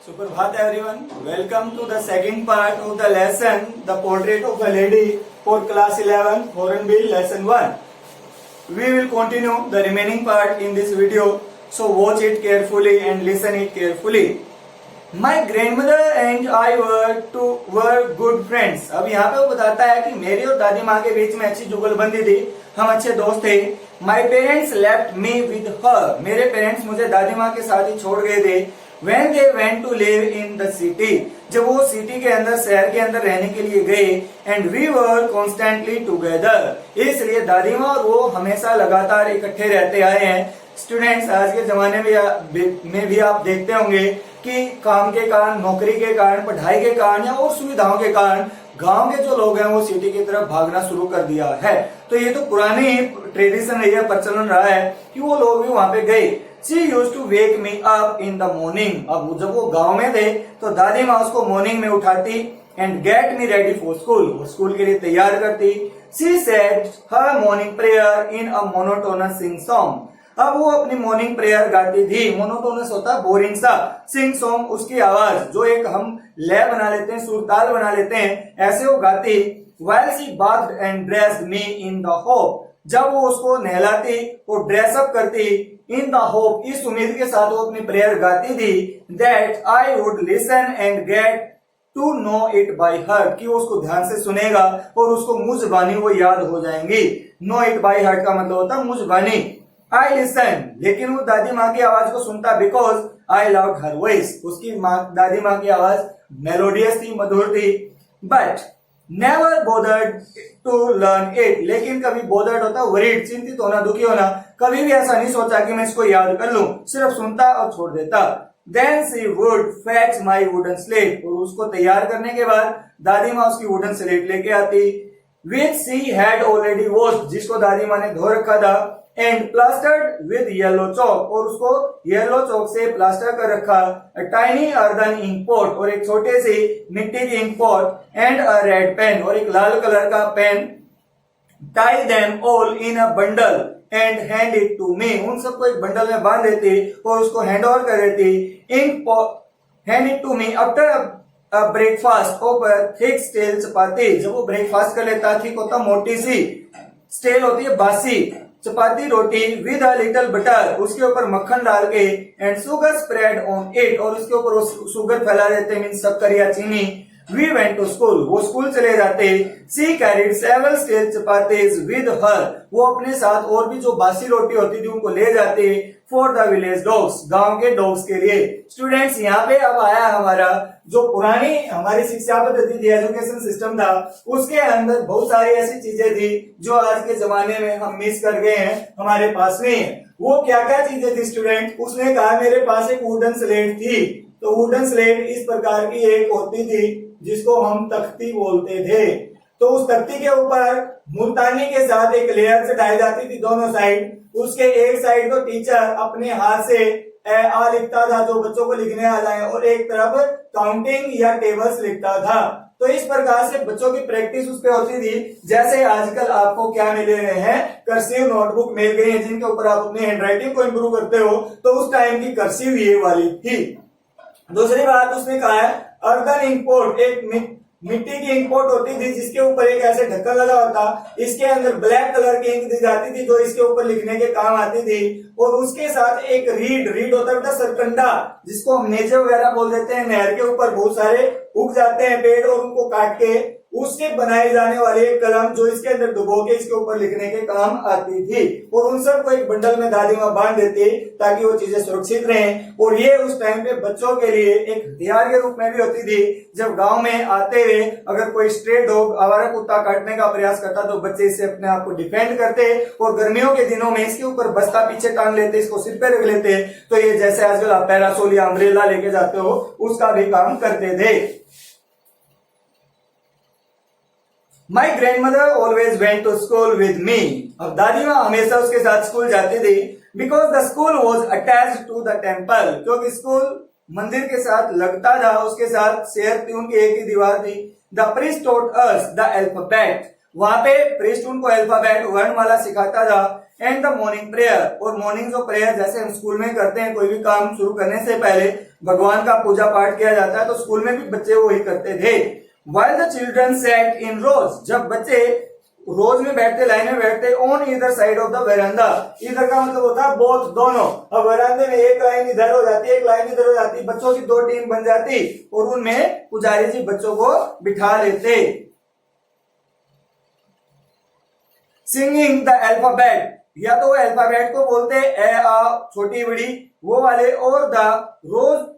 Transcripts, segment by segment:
Subprabhat everyone, welcome to the second part of the lesson, The Portrait of a Lady for class 11, Foreign Bill lesson 1. We will continue the remaining part in this video, so watch it carefully and listen it carefully. My grandmother and I were good friends. अब यहाँ पे वो बताता है कि मेरी और दादी माँ के बीच में अच्छी जुगलबंदी थी, हम अच्छे दोस्त थे. My parents left me with her. मेरे पेरेंट्स मुझे दादी माँ के साथ ही छोड़ गए थे. When they went to live in the city, जब वो सिटी के अंदर शहर के अंदर रहने के लिए गए, and we were constantly together, इसलिए दादी माँ और वो हमेशा लगातार इकट्ठे रहते आए हैं. स्टूडेंट्स, आज के जमाने में भी आप देखते होंगे कि काम के कारण, नौकरी के कारण, पढ़ाई के कारण या और सुविधाओं के कारण गांव के जो लोग हैं वो सिटी की तरफ भागना शुरू कर दिया है. तो ये तो पुरानी ट्रेडिशन रही है, प्रचलन रहा है कि वो लोग भी वहां पे गए. She used to wake me up in the morning. अब जब वो गांव में थे तो दादी माँ उसको मॉर्निंग में उठाती and get me ready for school. वो स्कूल के लिए तैयार करती. She said her morning prayer in a monotonous sing song. अब वो अपनी मॉर्निंग प्रेयर गाती थी. मोनोटोनस होता है बोरिंग सा, सिंग सॉन्ग उसकी आवाज जो एक हम लय बना लेते हैं, सुरताल बना लेते हैं, ऐसे वो गाती. While she bathed and dressed me in the hope. जब वो उसको नहलाती और ड्रेसअप करती, इन द होप, इस उम्मीद के साथ वो अपनी प्रेयर गाती थी, that I would listen and get to know it by heart, कि वो उसको ध्यान से सुनेगा और उसको मुंह जुबानी वो याद हो जाएंगी. नो इट बाय हार्ट का मतलब होता है मुंह जुबानी. आई लिसन, लेकिन वो दादी माँ की आवाज को सुनता because I loved her voice. उसकी दादी माँ की आवाज मेलोडियस थी, मधुर थी. But never bothered to learn it, लेकिन कभी बोदर्ड होता वरीड, चिंतित होना, दुखी होना, कभी भी ऐसा नहीं सोचा कि मैं इसको याद कर लूं, सिर्फ सुनता और छोड़ देता. Then she would fetch my wooden slate, और उसको तैयार करने के बाद दादी माँ उसकी वुडन स्लेट लेके आती, विच सी हैड ऑलरेडी वॉश्ड, जिसको दादी माँ ने धो रखा था, एंड प्लास्टर्ड विद येलो चौक, और उसको येलो चौक से प्लास्टर कर रखा. टाइनी अर्दन इंक पॉट, और एक छोटे सी मिट्टी की ink pot, and a red pen, और एक लाल कलर का pen. Tie them all in a bundle and hand it to me, उन सबको एक बंडल में बांध देती और उसको हैंड ओवर कर देती. इंक hand it to me after breakfast of thick stale chapati, जब वो ब्रेकफास्ट कर लेता, थिक होता मोटी सी, स्टेल होती है बासी, चपाती रोटी, विद अ लिटिल बटर, उसके ऊपर मक्खन डाल के, and sugar spread on it, और उसके ऊपर शुगर फैला देते, मीन शक्कर या चीनी. वी वेंट टू स्कूल, वो स्कूल चले जाते. She carried several stale chapatis with her, वो अपने साथ और भी जो बासी रोटी होती थी उनको ले जाते. फॉर द विलेज डॉग्स, गांव के डॉग्स के लिए. स्टूडेंट्स, यहाँ पे अब आया हमारा जो पुरानी हमारी शिक्षा पद्धति थी, एजुकेशन सिस्टम था, उसके अंदर बहुत सारी ऐसी चीजें थी जो आज के जमाने में हम मिस कर गए हैं, हमारे पास नहीं है. वो क्या क्या चीजें थी स्टूडेंट? उसने कहा मेरे पास एक वुडन स्लेट थी. तो वुडन स्लेट इस प्रकार की एक होती थी जिसको हम तख्ती बोलते थे. तो उस तख्ती के ऊपर मुल्तानी के साथ एक लेयर चढ़ाई जाती थी दोनों साइड. उसके एक साइड तो टीचर अपने हाथ से आ लिखता था जो बच्चों को लिखने आ जाए, और एक तरफ काउंटिंग या टेबल्स लिखता था. तो इस प्रकार से बच्चों की प्रैक्टिस उस पर होती थी. जैसे आजकल आपको क्या मिल रहे हैं, कर्सिव नोटबुक मिल गई है जिनके ऊपर आप अपनी हैंडराइटिंग को इंप्रूव करते हो. तो उस टाइम की कर्सिव ये वाली थी. दूसरी बात उसने कहा है अर्दन इंकपोर्ट, एक मिट्टी की इंकपोर्ट होती थी जिसके ऊपर एक ऐसे ढक्कन लगा होता, इसके अंदर ब्लैक कलर की इंक दी जाती थी जो इसके ऊपर लिखने के काम आती थी. और उसके साथ एक रीड होता था सरकंडा, जिसको हम नेजे वगैरह बोल देते हैं. नहर के ऊपर बहुत सारे उग जाते हैं पेड़, और उनको काट के उससे बनाई जाने वाली एक कलम जो इसके अंदर डुबो के इसके ऊपर लिखने के काम आती थी. और उन सबको एक बंडल में दादी माँ बांध देती ताकि वो चीजें सुरक्षित रहें. और ये उस टाइम पे बच्चों के लिए एक हथियार के रूप में भी होती थी. जब गांव में आते हुए अगर कोई स्ट्रे डॉग, आवारा कुत्ता काटने का प्रयास करता तो बच्चे इससे अपने आप को डिफेंड करते. और गर्मियों के दिनों में इसके ऊपर बस्ता पीछे टांग लेते, इसको सिर पे रख लेते. तो ये जैसे आजकल आप पैरासोल या अम्ब्रेला लेके जाते हो उसका भी काम करते थे. My grandmother always went to school with me. अब दादी माँ हमेशा उसके साथ स्कूल जाती थी. Because the school was attached to the temple, क्योंकि स्कूल मंदिर के साथ लगता था, उसके साथ शहर थी, उनकी एक ही दीवार थी. The priest taught us the alphabet, वहां पे प्रिस्ट उनको अल्फाबेट वर्णमाला सिखाता था. एंड द मॉर्निंग प्रेयर, और मॉर्निंग जो प्रेयर जैसे हम स्कूल में करते हैं, कोई भी काम शुरू करने से पहले भगवान का पूजा पाठ किया जाता है, तो स्कूल में भी बच्चे वही करते थे। While the children sat in rows, जब बच्चे रोज में बैठते, लाइन में बैठते, on either side of the veranda, इधर का मतलब होता है बोथ, दोनों। अब वेरांडे में एक लाइन इधर हो जाती, एक लाइन इधर हो जाती, बच्चों की दो टीम बन जाती और उनमें पुजारी जी बच्चों को बिठा लेते। सिंगिंग द अल्फाबेट, या तो अल्फाबेट को बोलते ए आ छोटी बड़ी वो वाले, और the rose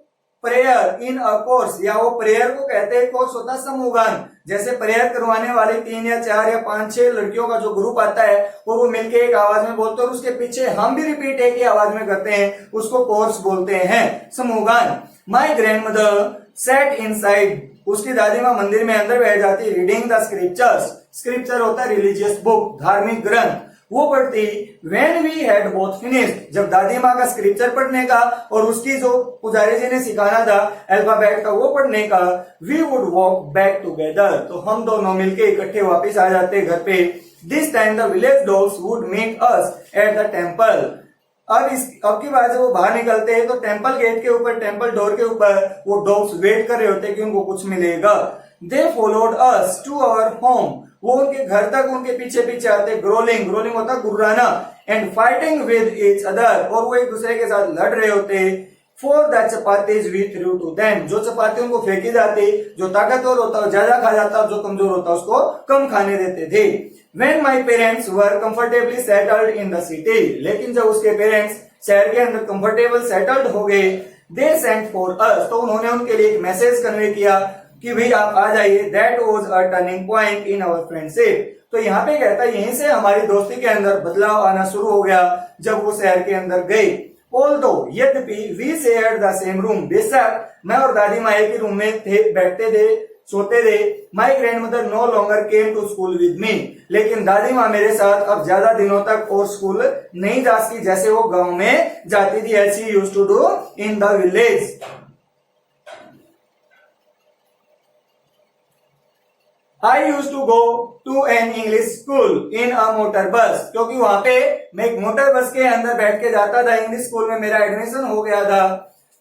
prayer in a course, या वो प्रेयर को कहते हैं, कोर्स होता है समूहगान। जैसे प्रेयर करवाने वाले 3 या 4 या 5-6 लड़कियों का जो ग्रुप आता है और वो मिलके एक आवाज में बोलते हैं और उसके पीछे हम भी रिपीट एक ही आवाज में करते हैं, उसको कोर्स बोलते हैं, समूहगान। माई ग्रैंडमदर सेट इनसाइड, उसकी दादी माँ मंदिर में अंदर बैठ जाती, रीडिंग द स्क्रिप्चर्स, स्क्रिप्चर होता है रिलीजियस बुक, धार्मिक ग्रंथ, वो पढ़ती। When we had both finished, जब दादी माँ का स्क्रिप्चर पढ़ने का और उसकी जो पुजारी जी ने सिखाना था अल्फाबेट का वो पढ़ने का, we would walk back together, तो हम दोनों मिलके इकट्ठे वापस आ जाते घर पे। This time the village dogs would meet us at the temple, अब की बात जब वो बाहर निकलते हैं तो टेम्पल गेट के ऊपर, टेम्पल डोर के ऊपर वो डॉग्स वेट कर रहे होते हैं कि उनको कुछ मिलेगा। They followed us to our home, वो उनके घर तक उनके पीछे पीछे आते, ग्रोलिंग, ग्रोलिंग होता गुर्राना, and fighting with each other, और वो एक दूसरे के साथ लड़ रहे होते। For the chapatis we threw to them, जो चपाती उनको फेंकी जाती, जो ताकतवर होता है ज्यादा खा जाता, जो कमजोर होता उसको कम खाने देते थे। When my parents were comfortably settled in the city, लेकिन जब उसके पेरेंट्स शहर के अंदर कंफर्टेबल सेटल्ड हो गए, they sent for us, तो उन्होंने उनके लिए एक मैसेज कन्वे किया कि भाई आप आ जाइए। That was a turning point in our friendship, तो यहाँ पे कहता है यहीं से हमारी दोस्ती के अंदर बदलाव आना शुरू हो गया जब वो शहर के अंदर गए। ऑल्दो, यद्यपि we shared the same room, बेशक मैं और दादी माँ एक ही रूम में थे, बैठते थे, सोते थे। My grandmother no longer came to school with me, लेकिन दादी माँ मेरे साथ अब ज्यादा दिनों तक और स्कूल नहीं जाती जैसे वो गांव में जाती थी, as she used to do in the village. I used to go to an English school in a motor bus, क्योंकि वहां पे मैं एक मोटर बस के अंदर बैठ के जाता था, इंग्लिश स्कूल में मेरा एडमिशन हो गया था।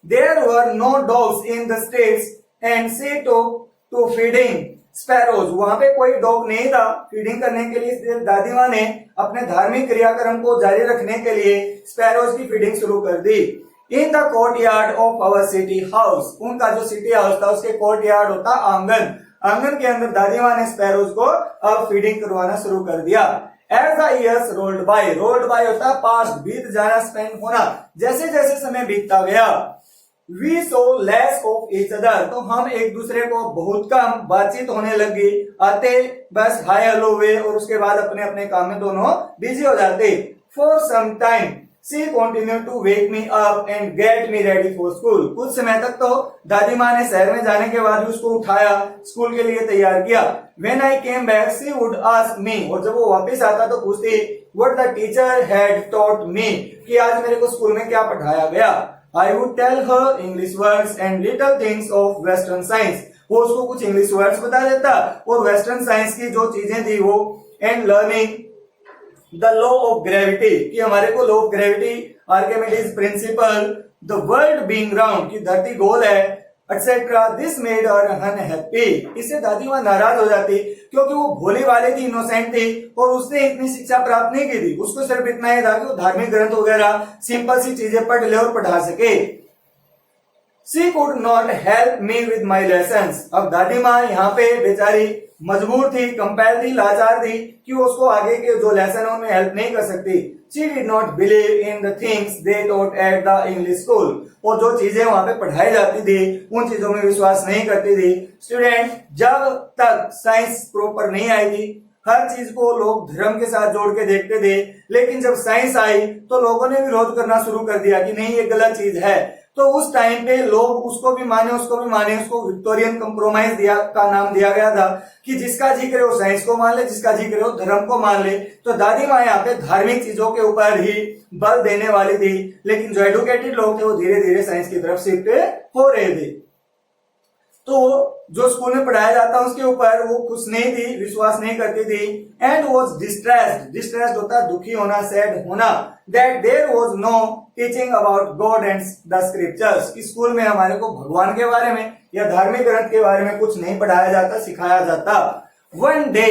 There were no dogs in the streets and she took to feeding sparrows, वहां पे कोई डॉग नहीं था फीडिंग करने के लिए, इसलिए दादी माँ ने अपने धार्मिक क्रियाक्रम को जारी रखने के लिए स्पैरोज की फीडिंग शुरू कर दी। In the courtyard of our city house, उनका जो सिटी हाउस था उसके कोर्ट यार्ड होता आंगन, आंगन के अंदर दादी माँ ने स्पैरोज को अब फीडिंग करवाना शुरू कर दिया। As the years rolled by होता है पास्ट, बीत जाना, स्पेंड होना, जैसे जैसे समय बीतता गया। We saw less of each other, तो हम एक दूसरे को बहुत कम बातचीत होने लगी, आते बस हाय हेलो वे और उसके बाद अपने अपने काम में दोनों बिजी हो जाते। For some time She continued to wake me up and get me ready for school, कुछ समय तक तो दादी माँ ने शहर में जाने के बाद उसको उठाया, स्कूल के लिए तैयार किया। When I came back, she would ask me, और जब वो वापस आता तो पूछती what the teacher had taught me, कि आज मेरे को स्कूल में क्या पढ़ाया गया। I would tell her English words and little things of Western science, वो उसको कुछ इंग्लिश वर्ड्स बता देता और वेस्टर्न साइंस की जो चीजें थी वो, and learning the law of gravity, कि हमारे को law of gravity, Archimedes principal, the world being round, की धरती गोल है, etcetera. This made her unhappy, इससे दादी माँ नाराज हो जाती क्योंकि वो भोली वाली थी, इनोसेंट थी और उसने इतनी शिक्षा प्राप्त नहीं की थी, उसको सिर्फ इतना ही था कि वो धार्मिक ग्रंथ वगैरह सिंपल सी चीजें पढ़ ले और पढ़ा सके। She could not help me with my lessons, अब दादी माँ यहाँ पे बेचारी मजबूर थी, कंपेल थी, लाचार थी कि उसको आगे के जो लेसन है उनमें हेल्प नहीं कर सकती। She did not believe in the things they taught at the English school, और जो चीजें वहां पे पढ़ाई जाती थी उन चीजों में विश्वास नहीं करती थी। स्टूडेंट, जब तक साइंस प्रॉपर नहीं आई थी हर चीज को लोग धर्म के साथ जोड़ के देखते थे, लेकिन जब साइंस आई तो लोगों ने विरोध करना शुरू कर दिया कि नहीं ये गलत चीज है। तो उस टाइम पे लोग उसको भी माने उसको विक्टोरियन कंप्रोमाइज का नाम दिया गया था कि जिसका जी करे वो साइंस को मान ले, जिसका जी करे वो धर्म को मान ले। तो दादी माँ यहाँ पे धार्मिक चीजों के ऊपर ही बल देने वाली थी, लेकिन जो एडुकेटेड लोग थे वो धीरे धीरे साइंस की तरफ शिफ्ट हो रहे थे। तो जो स्कूल में पढ़ाया जाता है उसके ऊपर वो खुश नहीं थी, विश्वास नहीं करती थी। एंड वॉज डिस्ट्रेस्ड, डिस्ट्रेस्ड होता है दुखी होना, सैड होना, that there was no teaching about God and the scriptures, कि स्कूल में हमारे को भगवान के बारे में या धार्मिक ग्रंथ के बारे में कुछ नहीं पढ़ाया जाता, सिखाया जाता। वन डे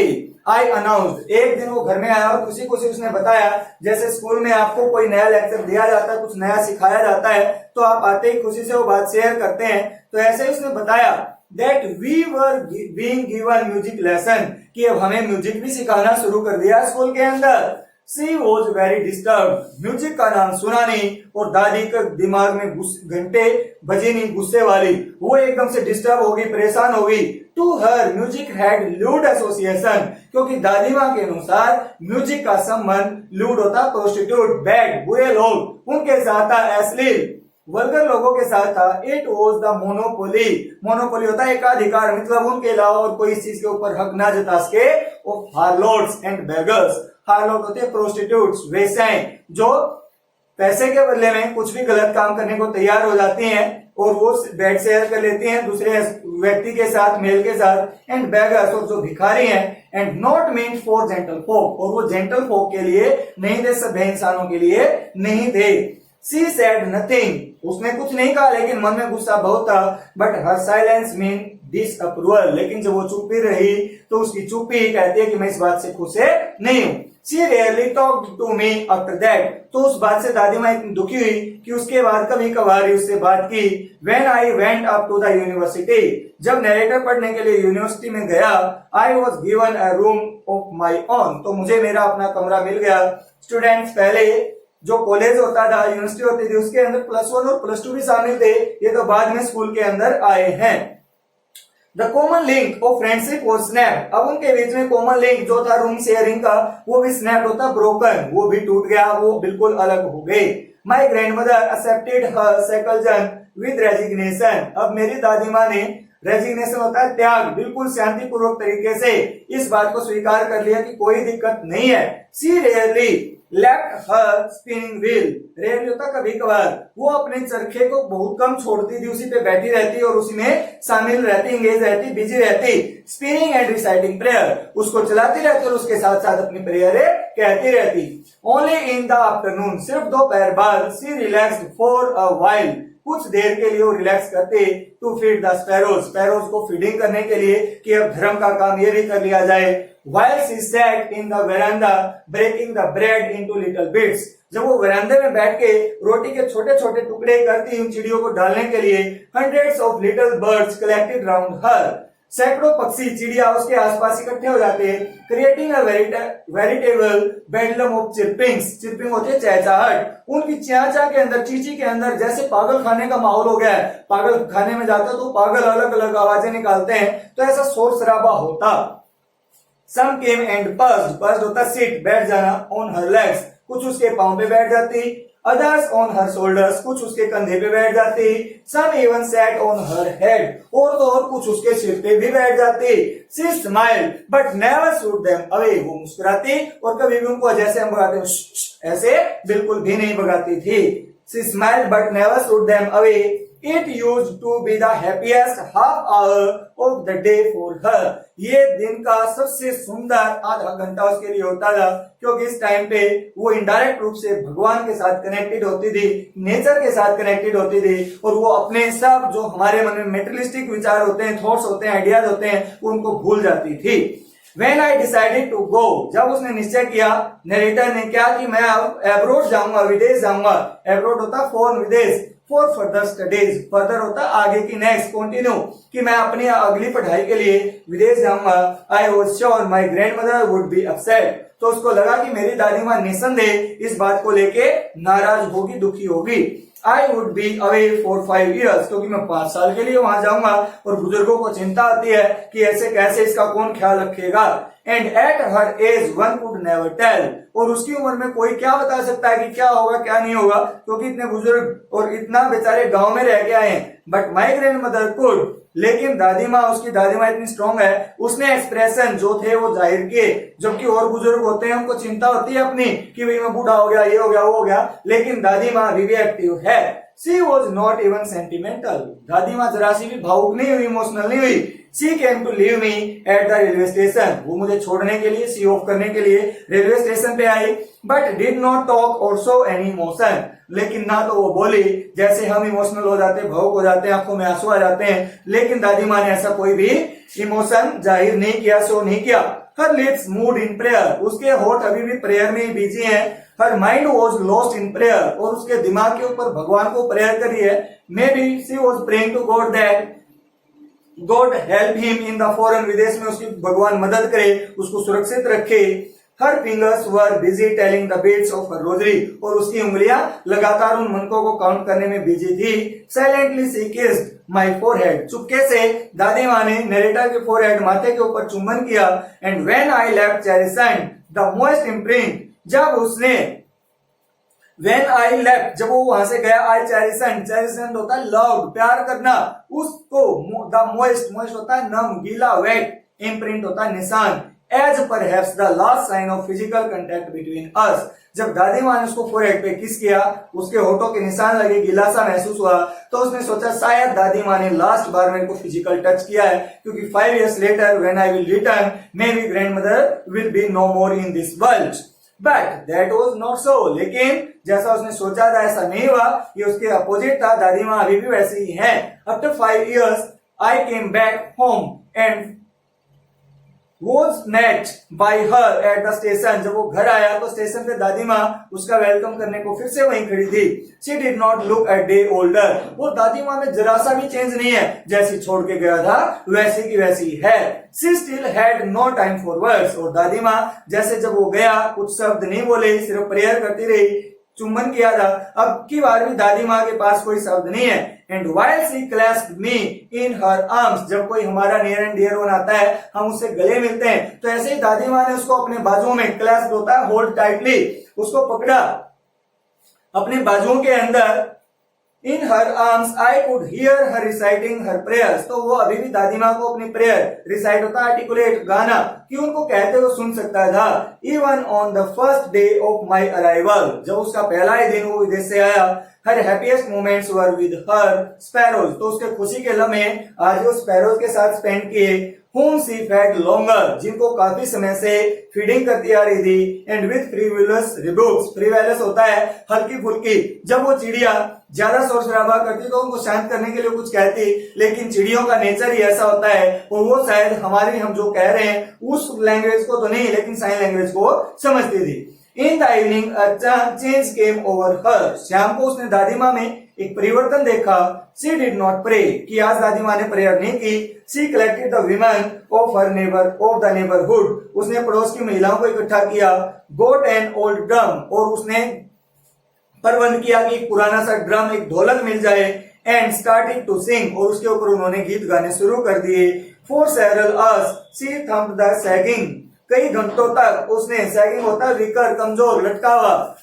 आई अनाउंस्ड, एक दिन वो घर में आया और खुशी खुशी उसने बताया, जैसे स्कूल में आपको कोई नया लेक्चर दिया जाता है, कुछ नया सिखाया जाता है, तो आप आते ही खुशी से वो बात शेयर करते हैं, तो ऐसे ही उसने बताया that we were being given music lesson, कि अब हमें म्यूजिक भी सिखाना शुरू कर दिया स्कूल के अंदर। She was very disturbed, music का नाम सुना नहीं और दादी के दिमाग में घंटे बजी नहीं, गुस्से वाली, वो एकदम से डिस्टर्ब होगी, परेशान होगी। To her music had lewd association, क्योंकि दादी माँ के अनुसार म्यूजिक का संबंध लूड होता प्रोस्टिट्यूट, बैड, बुरे लोग, उनके साथ था, अश्लील वल्गर लोगों के साथ था। It was the monopoly, monopoly होता है एकाधिकार, मतलब उनके अलावा और कोई इस चीज के ऊपर हक ना जता सके, ऑफ हार्लोट्स एंड बेगर्स। हार्लोट होते हैं प्रोस्टिट्यूट्स, वेश्याएं, जो पैसे के बदले में कुछ भी गलत काम करने को तैयार हो जाती हैं और वो बेड शेयर कर लेती हैं दूसरे व्यक्ति के साथ, मेल के साथ। एंड बेगर्स, और जो भिखारी हैं। And not mean for gentle folk, और वो जेंटल फोक के लिए नहीं थे, सभ्य इंसानों के लिए नहीं थे। She said nothing, उसने कुछ नहीं कहा, लेकिन मन में गुस्सा बहुत था। But her silence mean disapproval, लेकिन जब वो चुप ही रही तो उसकी चुप्पी कहती है कि मैं इस बात से खुश है नहीं हूँ। She rarely talked to me after that, तो उस बात से दादी माँ इतनी दुखी हुई कि उसके बाद कभी कभार उससे बात की। When I went up to the university, जब नरेटर पढ़ने के लिए यूनिवर्सिटी में गया, I was given a room of my own, तो मुझे मेरा अपना कमरा मिल गया। स्टूडेंट्स, पहले जो कॉलेज होता था, यूनिवर्सिटी होती थी, उसके अंदर +1 और +2 भी शामिल थे, ये तो बाद में स्कूल के अंदर आए हैं। The common link of friendship was snap, अब उनके बीच में कॉमन लिंक जो था रूम शेयरिंग का, वो भी स्नैप होता, ब्रोकन, वो भी टूट गया, वो बिल्कुल अलग हो गए। My grandmother accepted her seclusion with resignation, अब मेरी दादी माँ ने, रेजिग्नेशन होता है त्याग, बिल्कुल शांतिपूर्वक तरीके से इस बात को स्वीकार कर लिया कि कोई दिक्कत नहीं है। She rarely left her spinning wheel, rarely होता कभी कभार, वो अपने चरखे को बहुत कम छोड़ती थी, उसी पे बैठी रहती और उसी में शामिल रहती, एंगेज रहती, बिजी रहती। स्पिनिंग एंड रिसाइटिंग प्रेयर, उसको चलाती रहती और उसके साथ साथ अपनी प्रेयर कहती रहती। ओनली इन द आफ्टरनून, सिर्फ दोपहर बाद, she relaxed for a while, कुछ देर के लिए वो रिलैक्स करते, to feed the sparrows, sparrows को फीडिंग करने के लिए कि अब धर्म का काम ये भी कर लिया जाए। While she sat in the veranda breaking the bread into little bits, जब वो वरांदे में बैठ के रोटी के छोटे छोटे टुकड़े करती उन चिड़ियों को डालने के लिए, hundreds of little birds collected round her, सैकड़ों पक्षी, चिड़िया उसके आसपास इकट्ठे हो जाते हैं। Creating a veritable bedlam of chirpings, chirping होती है चहचहाहट, उनकी च्याचा के अंदर, चींची के अंदर जैसे पागल खाने का माहौल हो गया है। पागल खाने में जाता तो पागल अलग अलग आवाजें निकालते हैं, तो ऐसा शोर शराबा होता। Some came and perched होता सीट, बैठ जाना, on her legs, कुछ उसके पांव पे बैठ जाती, others on her shoulders, कुछ उसके कंधे पे बैठ जाती, some even sat on her head, और तो और कुछ उसके सिर पे भी बैठ जाती। She smiled but never shooed them away, वो मुस्कुराती और कभी भी उनको जैसे हम भगाते हैं ऐसे बिल्कुल भी नहीं भगाती थी। She smiled but never shooed them away. It used to be the happiest half hour of the day for her. ये दिन का सबसे सुंदर आधा घंटा उसके लिए होता था, क्योंकि इस टाइम पे वो इनडायरेक्ट रूप से भगवान के साथ कनेक्टेड होती थी, नेचर के साथ कनेक्टेड होती थी, और वो अपने सब जो हमारे मन में मेटेरियलिस्टिक विचार होते हैं, थॉट्स होते हैं, आइडियाज होते हैं, उनको भूल जाती थी। When I decided to go, जब उसने निश्चय किया, नरेटर ने क्या कि मैं अब एब्रोड जाऊंगा, विदेश जाऊंगा। एब्रोड होता फॉरेन, विदेश, फॉर फर्दर स्टडीज, फर्दर होता आगे की, नेक्स्ट, कंटिन्यू, कि मैं अपनी अगली पढ़ाई के लिए विदेश जाऊंगा। I was sure my grand mother would be upset, तो उसको लगा कि मेरी दादी माँ निसंदेह इस बात को लेके नाराज होगी, दुखी होगी। I would be away for 5 years, क्योंकि मैं 5 साल के लिए वहां जाऊंगा, और बुजुर्गों को चिंता आती है कि ऐसे कैसे, इसका कौन ख्याल रखेगा। And at her age one could never tell, और उसकी उम्र में कोई क्या बता सकता है कि क्या होगा क्या नहीं होगा, क्योंकि इतने बुजुर्ग और इतना बेचारे गांव में रह के आए हैं। But my grand mother could, लेकिन दादी माँ, उसकी दादी माँ इतनी स्ट्रॉन्ग है, उसने एक्सप्रेशन जो थे वो जाहिर किए। जबकि और बुजुर्ग होते हैं, उनको चिंता होती है अपनी कि भाई मैं बूढ़ा हो गया, ये हो गया, वो हो गया, लेकिन दादी माँ अभी भी एक्टिव है। She was not even sentimental, दादी माँ जरा सी भी भावुक नहीं हुई, इमोशनल नहीं हुई। She came to leave me at the railway station, वो मुझे छोड़ने के लिए, सी ऑफ करने के लिए रेलवे स्टेशन पे आई। बट डिड नॉट टॉक और शो एनी इमोशन, लेकिन ना तो वो बोली, जैसे हम इमोशनल हो जाते हैं, भावुक हो जाते हैं, आंखों में आंसू आ जाते हैं, लेकिन दादी माँ ने ऐसा कोई भी इमोशन जाहिर नहीं किया, शो नहीं किया। हर लिप्स मूड इन प्रेयर, उसके होठ अभी भी प्रेयर में बिजी हैं। Her mind was lost in prayer, और उसके दिमाग के ऊपर भगवान को प्रेयर करी है। Maybe she was praying to God that God help him in the foreign, विदेश में उसकी भगवान मदद करे, उसको सुरक्षित रखे। Her fingers were busy telling the beats of her rosary, और उसकी उंगलियां लगातार उन मनकों को काउंट करने में बिजी थी। Silently she kissed my forehead, चुपके से दादी माँ ने नरेटर के फोरहेड, माथे के ऊपर चुम्बन किया। And when I left cherishing the most imprint, जब उसने When I left, जब वो वहां से गया, I चेरिसन होता है लव, प्यार करना, उसको द मोस्ट होता है नम, गीला, वेट, इम्प्रिंट होता है निशान, as perhaps the last sign of physical contact between us, जब दादी माँ ने उसको फोरहेड पे किस किया, उसके होठों के निशान लगे, गीला सा महसूस हुआ, तो उसने सोचा शायद दादी माँ ने लास्ट बार मेरे को फिजिकल टच किया है, क्योंकि 5 years later when I will return, maybe grandmother will be no more in this world. But that was not so, लेकिन जैसा उसने सोचा था ऐसा नहीं हुआ, ये उसके अपोजिट था, दादी माँ अभी भी वैसी ही हैं। After 5 years, I came back home and was met by her at the station, जब वो घर आया तो स्टेशन पे दादी माँ उसका वेलकम करने को फिर से वहीं खड़ी थी। She did not look a day older, वो दादी माँ में जरा सा भी चेंज नहीं है, जैसी छोड़ के गया था वैसी की वैसी है। She still had no time for words, और दादी माँ जैसे जब वो गया कुछ शब्द नहीं बोले, सिर्फ प्रेयर करती रही, चुम्बन किया था। अब की बार भी दादी माँ के पास कोई शब्द नहीं है। And while she clasped me in her arms, जब कोई हमारा नियर एंड डियर वन आता है, हम उससे गले मिलते हैं, तो ऐसे ही दादी माँ ने उसको अपने बाजुओं में, क्लैस्प होता है होल्ड टाइटली, उसको पकड़ा अपने बाजुओं के अंदर। In her arms, I could hear her reciting her prayers, तो वो अभी भी दादी माँ को अपनी प्रेयर, रिसाइट होता है आर्टिकुलेट, गाना, कि उनको कहते हुए सुन सकता था। Even on the first day of my arrival, जब उसका पहला ही दिन वो विदेश से आया, her happiest moments were with her sparrows, तो उसके खुशी के लम्हे आज वो स्पैरोज के साथ स्पेंड किए। whom she fed longer, जिनको काफी समय से फीडिंग करती आ रही थी। and with frivolous rebukes, frivolous होता है हल्की फुल्की, जब वो चिड़िया ज्यादा शोर शराबा करती तो उनको शांत करने के लिए कुछ कहती, लेकिन चिड़ियों का नेचर ही ऐसा होता है, और वो शायद हमारी हम जो कह रहे हैं उस लैंग्वेज को तो नहीं, लेकिन साइन लैंग्वेज को समझती थी। इन the evening a change came over हर, शाम को उसने दादी माँ में एक परिवर्तन देखा। शी डिड नॉट प्रे, कि आज दादी माँ ने प्रेयर नहीं की। She collected the women of her neighbour of the neighbourhood, उसने पड़ोस की महिलाओं को इकट्ठा किया। गोट एन ओल्ड ड्रम, और उसने प्रबंध किया कि एक पुराना सा ड्रम, एक ढोलक मिल जाए। एंड स्टार्टेड टू सिंग, और उसके ऊपर उन्होंने गीत गाने शुरू कर दिए। For several hours she thumped the sagging, कई घंटों तक उसने, सैगिंग होता है विकर, कमजोर, लटका हुआ,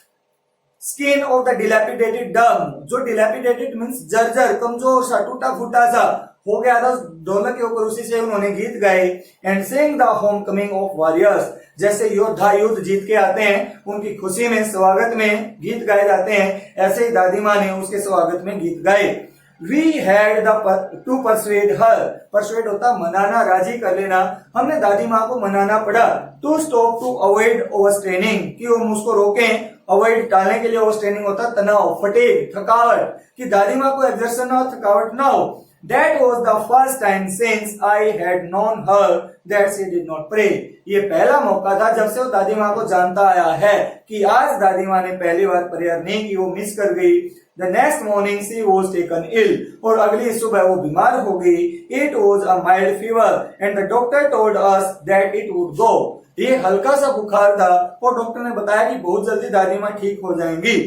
स्किन ऑफ द डिलैपिडेटेड डम, जो डिलैपिडेटेड मीन्स जर्जर, कमजोर सा, टूटा फूटा सा हो गया था ढोलक के ऊपर, उसी से उन्होंने गीत गाए। And Singh the home coming of warriors, जैसे योद्धा युद्ध जीत के आते हैं, उनकी खुशी में, स्वागत में गीत गाए जाते हैं, ऐसे ही दादी माँ ने उसके स्वागत में गीत गाए। We had to persuade her, persuade होता मनाना, राजी कर लेना, हमने दादी माँ को मनाना पड़ा। To stop to avoid overstraining, कि हम उसको रोकें, अवॉइड टालने के लिए ओवरस्ट्रेनिंग होता तनाव, फटीग, थकावट, कि दादी माँ को एक्सर्शन ना हो, थकावट ना हो। That was the first time since I had known her that she did not pray, ये पहला मौका था जब से वो दादी माँ को जानता आया है कि आज दादी माँ ने पहली बार प्रेयर नहीं की, वो मिस कर गई। The next morning she was taken ill, और अगली सुबह वो बीमार हो गई। It was a mild fever and the doctor told us that it would go, ये हल्का सा बुखार था और डॉक्टर ने बताया कि बहुत जल्दी दादी माँ ठीक हो जाएंगी।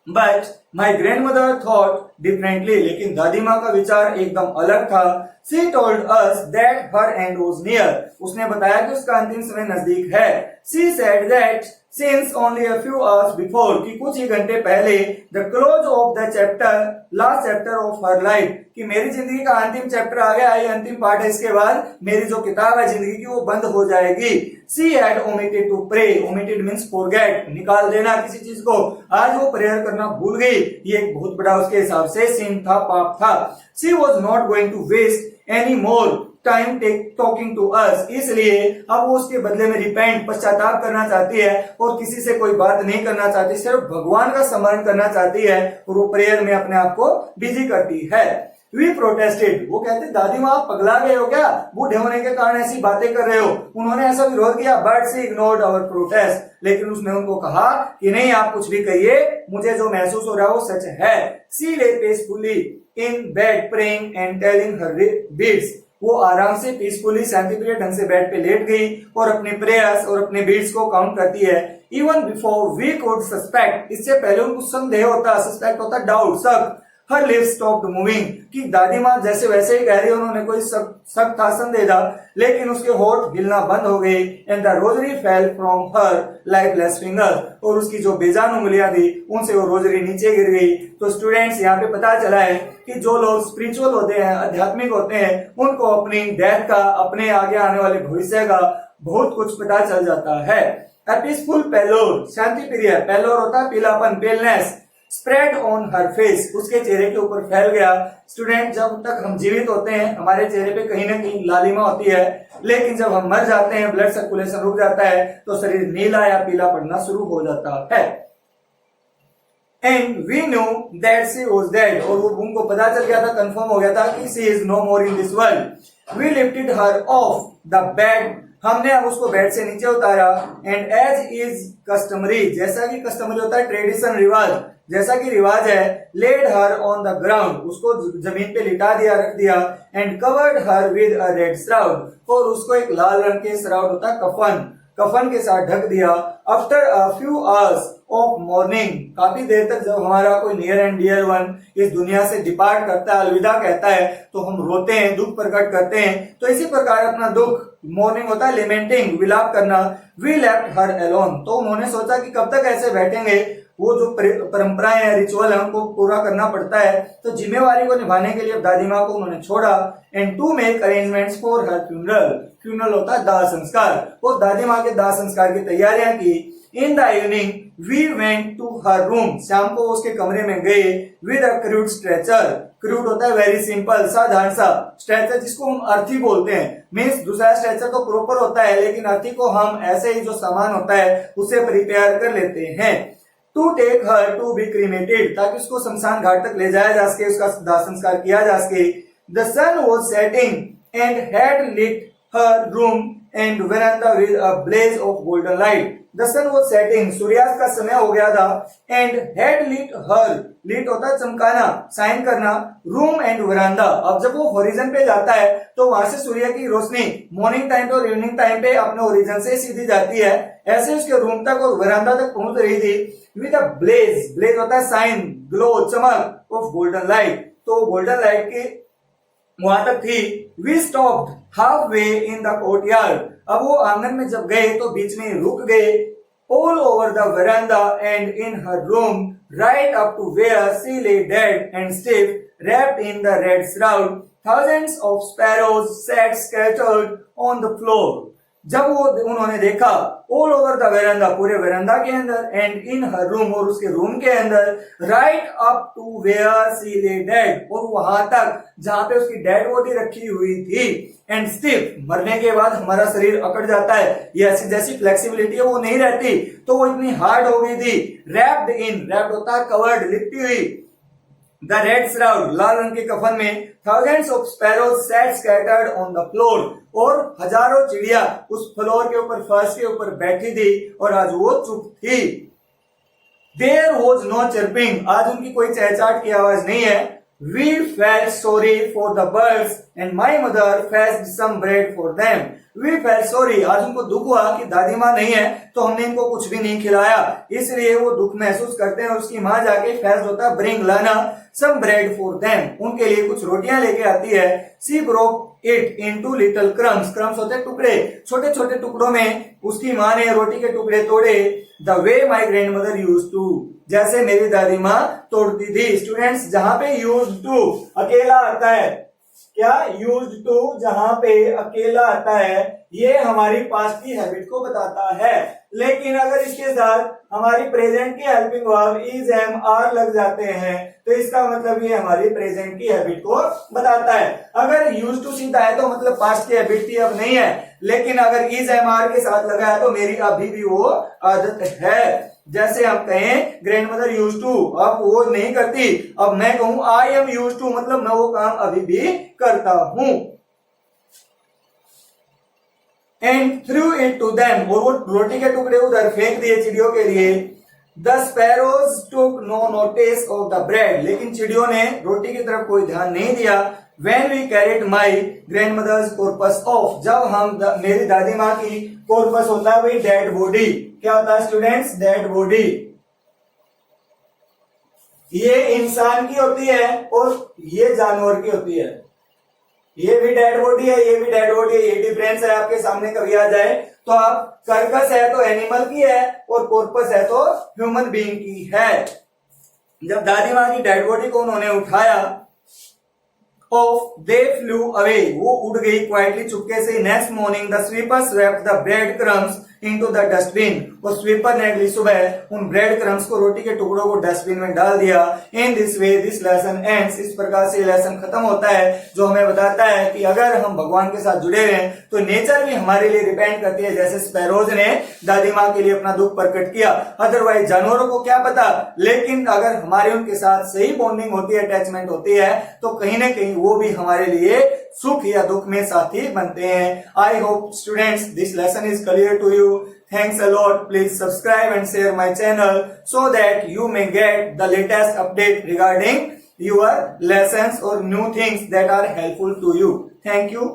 But my grandmother thought differently, लेकिन दादी माँ का विचार एकदम अलग था। She told us that her end was near, उसने बताया कि उसका अंतिम समय नजदीक है। She said that since only a few hours before कि कुछ ही घंटे पहले the close of the chapter last chapter of her life कि मेरी जिंदगी का अंतिम चैप्टर आ गया, ये अंतिम पार्ट है, इसके बाद मेरी जो किताब है जिंदगी की वो बंद हो जाएगी। She had omitted to pray, omitted means forget, निकाल देना किसी चीज को, आज वो प्रेयर करना भूल गई, ये एक बहुत बड़ा उसके हिसाब से sin था, पाप था। She was not going to waste any more time talking to us, इसलिए अब वो उसके बदले में रिपेंट पश्चाताप करना चाहती है और किसी से कोई बात नहीं करना चाहती, सिर्फ भगवान का स्मरण करना चाहती है और वो प्रेयर में अपने आप को बिजी करती है। वी प्रोटेस्टेड, वो कहते दादी माँ आप पगला गए हो क्या, बूढ़े होने के कारण ऐसी बातें कर रहे हो, उन्होंने ऐसा विरोध किया, but she ignored our protest, लेकिन उसने उनको कहा कि नहीं आप कुछ भी कहिए, मुझे जो महसूस हो रहा है वो सच है। सी ले peacefully in bed praying and telling her beads, वो आराम से पीसफुली शांतिप्रिय ढंग से बेड पे लेट गई और अपने प्रेयर्स और अपने बीट्स को काउंट करती है। Even before we could suspect, इससे पहले उनको संदेह होता, सस्पेक्ट होता, डाउट, शक, हर लिप्स स्टॉप्ड मूविंग कि दादी माँ जैसे वैसे ही कह रही, उन्होंने कोई शक था, संदेह था, लेकिन उसके होठ हिलना बंद हो गई। And the rosary fell from her lifeless finger, और उसकी जो बेजान उंगलियां थी उनसे वो रोजरी नीचे गिर गई। तो स्टूडेंट्स यहाँ पे पता चला है कि जो लोग स्पिरिचुअल होते हैं, आध्यात्मिक होते हैं, उनको अपनी डेथ का, अपने आगे आने वाले भविष्य का बहुत कुछ पता चल जाता है। A peaceful pallor, शांति प्रिय, पैलोर होता है पीलापन, paleness, spread on her face, उसके चेहरे के ऊपर फैल गया। स्टूडेंट जब तक हम जीवित होते हैं हमारे चेहरे पे कहीं ना कहीं लालिमा होती है, लेकिन जब हम मर जाते हैं, ब्लड सर्कुलेशन रुक जाता है, तो शरीर नीला या पीला पड़ना शुरू हो जाता है। And we know that she was dead, और वो उनको पता चल गया था, कंफर्म हो गया था कि she is no more in this world. We lifted her off the bed, हमने अब उसको बेड से नीचे उतारा। एंड एज इज कस्टमरी, जैसा कि कस्टमरी होता है, ट्रेडिशन, रिवाज, जैसा कि रिवाज है, laid her on the ground, उसको जमीन पे लिटा दिया, रख दिया। And covered her with a red shroud, और उसको एक लाल रंग के श्राउड होता है कफन, कफन के साथ ढक दिया। After a few hours of morning, काफी देर तक जब हमारा कोई नियर एंड डियर वन इस दुनिया से डिपार्ट करता है, अलविदा कहता है, तो हम रोते हैं, दुख प्रकट करते हैं। तो इसी प्रकार अपना दुख, मॉर्निंग होता है लेमेंटिंग, विलाप करना। वी लेफ्ट हर एलोन, तो उन्होंने सोचा कि कब तक ऐसे बैठेंगे, वो जो परंपराएं हैं, रिचुअल है, उनको पूरा करना पड़ता है, तो जिम्मेवारी को निभाने के लिए दादी माँ को उन्होंने छोड़ा। And to make arrangements for her funeral, funeral होता है दाह संस्कार, और दादी माँ के दाह संस्कार की तैयारियां की। In the evening we went to her room, शाम को उसके कमरे में गए। With a crude stretcher, crude होता है वेरी सिंपल, साधारण सा, स्ट्रेचर जिसको हम अर्थी बोलते हैं, मीन्स दूसरा स्ट्रेचर तो प्रॉपर होता है, लेकिन अर्थी को हम ऐसे ही जो सामान होता है उसे प्रिपेयर कर लेते हैं। To take her to be cremated, ताकि उसको शमशान घाट तक ले जाया जा सके, उसका दाह संस्कार किया जा सके। The sun was setting and had lit her room and veranda with a blaze of golden light. The sun was setting, सूर्यास्त का समय हो गया था। and had lit her, lit होता है चमकाना, शाइन करना, रूम एंड veranda। अब जब वो होरिजन पे जाता है तो वहां से सूर्य की रोशनी मॉर्निंग टाइम पे और इवनिंग टाइम पे अपने ओरिजिन से सीधी जाती है, ऐसे उसके रूम तक और veranda तक पहुंच रही थी। विद अ ब्लेज, ब्लेज होता है शाइन, ग्लो, चमक, ऑफ गोल्डन लाइट, तो गोल्डन लाइट की वहां तक थी। We stopped halfway in the courtyard, अब वो आंगन में जब गए तो बीच में रुक गए। All over the veranda and in her room right up to where she lay dead and stiff wrapped in the red shroud, thousands of sparrows sat scattered on the floor. जब वो उन्होंने देखा ऑल ओवर द वेरांडा, पूरे veranda के अंदर, and in her room, और उसके room के अंदर, right up to where she lay dead, और वहां तक जहां पे उसकी डेड बॉडी रखी हुई थी। एंड स्टिफ, मरने के बाद हमारा शरीर अकड़ जाता है, ये ऐसी जैसी फ्लेक्सिबिलिटी है वो नहीं रहती, तो वो इतनी हार्ड हो गई थी। रैप्ड इन, रैप्ड होता है कवर्ड, लिपटी हुई। द रेड श्राउड, लाल रंग के कफन में। Thousands of sparrows sat scattered on the floor, और हजारों चिड़िया उस फ्लोर के ऊपर, फर्श के ऊपर बैठी थी, और आज वो चुप थी। देयर वॉज नो चर्पिंग, आज उनकी कोई चहचहाट की आवाज नहीं है। We felt sorry for the birds and my mother fetched some bread for them. We felt sorry, आज उनको दुख हुआ कि दादी माँ नहीं है तो हमने इनको कुछ भी नहीं खिलाया, इसलिए वो दुख महसूस करते हैं और उसकी माँ जाके fetch होता है bring लाना, some bread for them, उनके लिए कुछ रोटियां लेके आती है. She broke it into little crumbs, crumbs होते हैं टुकड़े, छोटे छोटे टुकड़ों में उसकी माँ ने रोटी के टुकड़े तोड़े. The way my grandmother used to, जैसे मेरी दादी माँ तोड़ती थी. स्टूडेंट्स, जहां पे used to अकेला आता है, क्या used to जहां पे अकेला आता है, ये हमारी पास्ट की हैबिट को बताता है. लेकिन अगर इसके साथ हमारी प्रेजेंट की helping verb is am are लग जाते हैं तो इसका मतलब ये हमारी प्रेजेंट की हैबिट को बताता है. अगर यूज टू सीधा है तो मतलब पास्ट की हैबिट थी, अब नहीं है. लेकिन अगर इज एम आर के साथ लगा है तो मेरी अभी भी वो आदत है. जैसे हम कहें ग्रैंडमदर यूज टू, अब वो नहीं करती, अब मैं कहूं आई एम यूज टू, मतलब मैं वो काम अभी भी करता हूं. And threw it to them, और वो रोटी के टुकड़े उधर फेंक दिए चिड़ियों के लिए. The sparrows took no notice of the bread, लेकिन चिड़ियों ने रोटी की तरफ कोई ध्यान नहीं दिया. When we carried my grandmother's corpus off, जब हम मेरी दादी माँ की corpus होता है वही डेड बॉडी, क्या होता है स्टूडेंट्स, डेड बॉडी. ये इंसान की होती है और ये जानवर की होती है. ये भी डेड बॉडी है, ये भी डेड बॉडी है, ये डिफरेंस है. आपके सामने कभी आ जाए तो आप कर्कस है तो एनिमल की है और कॉर्पस है तो ह्यूमन बीइंग की है. जब दादी माँ की डेड बॉडी को उन्होंने उठाया, ऑफ दे फ्लू अवे, वो उड़ गई क्वाइटली चुपके से. Next morning the sweeper swept the bread crumbs into the dustbin, और स्वीपर ने अगली सुबह उन ब्रेड क्रम्स को, रोटी के टुकड़ों को डस्टबिन में डाल दिया. In this way this lesson ends, इस प्रकार से लेसन खत्म होता है जो हमें बताता है कि अगर हम भगवान के साथ जुड़े हुए हैं तो नेचर भी हमारे लिए रिपेंड करती है, जैसे स्पैरोज ने दादी माँ के लिए अपना दुख प्रकट किया. अदरवाइज जानवरों को क्या पता, लेकिन अगर हमारे उनके साथ सही बॉन्डिंग होती है, अटैचमेंट होती है तो कहीं ना कहीं वो भी हमारे लिए सुख या दुख में साथी बनते हैं. I hope students this lesson is clear to you. Thanks a lot. Please subscribe and share my channel so that you may get the latest update regarding your lessons or new things that are helpful to you. Thank you.